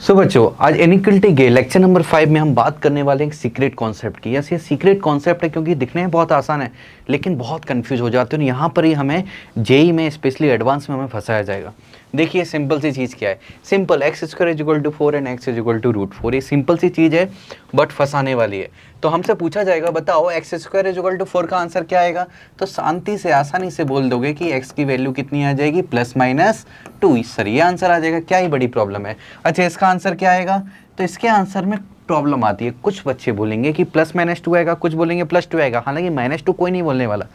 सो बच्चों, आज इनइक्वालिटी के लेक्चर नंबर 5 में हम बात करने वाले हैं सीक्रेट कॉन्सेप्ट की। यस, ये सीक्रेट कॉन्सेप्ट है क्योंकि दिखने में बहुत आसान है लेकिन बहुत कंफ्यूज हो जाते हैं। यहाँ पर ही हमें जेई में स्पेशली एडवांस में हमें फंसाया जाएगा। देखिए सिंपल सी चीज़ क्या है, simple x square is equal to 4 and x is equal to root 4। ये सिंपल सी चीज़ है बट फंसाने वाली है। तो हमसे पूछा जाएगा बताओ x square is equal to 4 का आंसर क्या आएगा, तो शांति से आसानी से बोल दोगे कि एक्स की वैल्यू कितनी आ जाएगी, +-2। सर ये आंसर आ जाएगा, क्या ही बड़ी प्रॉब्लम है। अच्छा इसका आंसर क्या आएगा, तो इसके आंसर में प्रॉब्लम आती है। कुछ बच्चे बोलेंगे कि +-2 आएगा, कुछ बोलेंगे +2 आएगा, हालांकि -2 कोई नहीं बोलने वाला।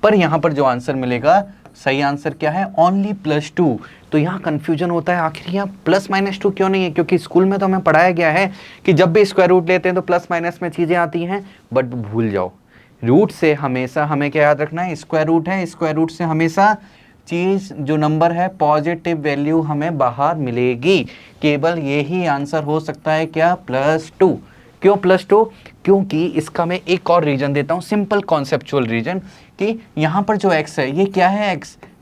पर यहाँ पर जो आंसर मिलेगा सही आंसर क्या है, ओनली +2। तो यहाँ कंफ्यूजन होता है आखिर यहाँ +-2 क्यों नहीं है, क्योंकि स्कूल में तो हमें पढ़ाया गया है कि जब भी स्क्वायर रूट लेते हैं तो प्लस माइनस में चीज़ें आती हैं। बट भूल जाओ, रूट से हमेशा हमें क्या याद रखना है, स्क्वायर रूट है, स्क्वायर रूट से हमेशा चीज़ जो नंबर है पॉजिटिव वैल्यू हमें बाहर मिलेगी। केवल यही आंसर हो सकता है क्या, +2। क्यों +2, क्योंकि इसका मैं एक और रीजन देता हूँ, सिंपल कॉन्सेप्चुअल रीजन, कि यहाँ पर जो x है ये क्या है,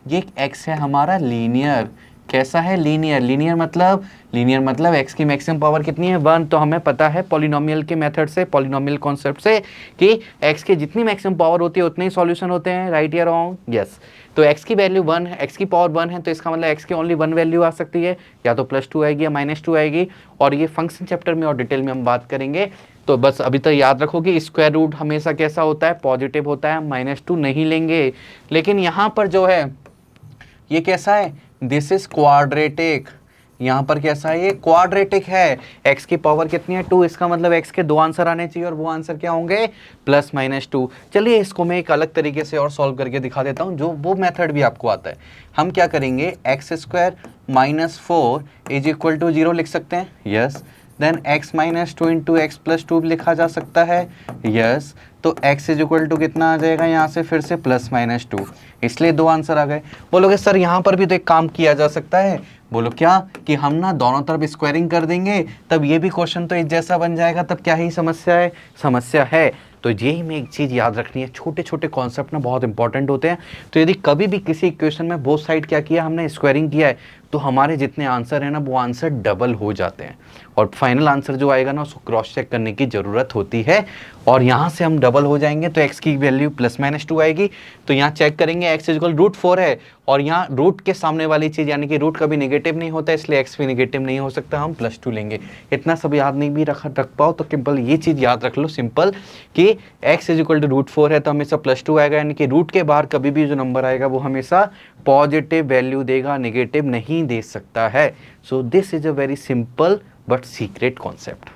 ये x है हमारा लीनियर। कैसा है, लीनियर। लीनियर मतलब x की मैक्सिमम पावर कितनी है, 1। तो हमें पता है पॉलिनोमियल के मेथड से, पॉलिनोमियल कॉन्सेप्ट से, कि x की जितनी मैक्सिमम पावर होती है उतने ही सॉल्यूशन होते हैं। राइट या रॉन्ग, यस। तो x की वैल्यू 1 है, x की पावर 1 है, तो इसका मतलब x की ओनली 1 वैल्यू आ सकती है, या तो +2 आएगी या -2 आएगी। और ये फंक्शन चैप्टर में और डिटेल में हम बात करेंगे। तो बस अभी तक याद रखो कि स्क्वायर रूट हमेशा कैसा होता है, पॉजिटिव होता है, -2 नहीं लेंगे। लेकिन यहाँ पर जो है ये कैसा है, दिस इज क्वाड्रेटिक। यहाँ पर कैसा है, ये क्वाड्रेटिक है। x की पावर कितनी है, 2। इसका मतलब x के 2 आंसर आने चाहिए और वो आंसर क्या होंगे, +-2। चलिए इसको मैं एक अलग तरीके से और सॉल्व करके दिखा देता हूँ, जो वो मेथड भी आपको आता है। हम क्या करेंगे, x² - 4 इज इक्वल टू 0 लिख सकते हैं, yes. Then x - 2 into x + 2 लिखा जा सकता है, यस। तो x इज इक्वल टू कितना आ जाएगा, यहाँ से फिर से +-2, इसलिए 2 आंसर आ गए। बोलोगे सर यहाँ पर भी तो एक काम किया जा सकता है। बोलो क्या, कि हम ना दोनों तरफ स्क्वायरिंग कर देंगे, तब ये भी क्वेश्चन तो एक जैसा बन जाएगा, तब क्या ही समस्या है, समस्या है। तो यही में एक चीज़ याद रखनी है, छोटे छोटे कॉन्सेप्ट ना बहुत इंपॉर्टेंट होते हैं। तो यदि कभी भी किसी इक्वेशन में बोथ साइड क्या किया, हमने स्क्वायरिंग किया है, तो हमारे जितने आंसर है ना वो आंसर डबल हो जाते हैं, और फाइनल आंसर जो आएगा ना उसको क्रॉस चेक करने की ज़रूरत होती है। और यहाँ से हम डबल हो जाएंगे तो x की वैल्यू +-2 आएगी। तो यहाँ चेक करेंगे x इक्वल √4 है, और यहाँ रूट के सामने वाली चीज़ यानी कि रूट कभी नेगेटिव नहीं होता, इसलिए x भी नेगेटिव नहीं हो सकता, हम +2 लेंगे। इतना सब याद नहीं भी रख पाओ तो केवल ये चीज़ याद रख लो सिंपल, कि x इक्वल टू √4 है तो हमेशा +2 आएगा, यानी कि रूट के बाहर कभी भी जो नंबर आएगा वो हमेशा पॉजिटिव वैल्यू देगा, नेगेटिव नहीं दे सकता है। So this is a very simple but secret concept.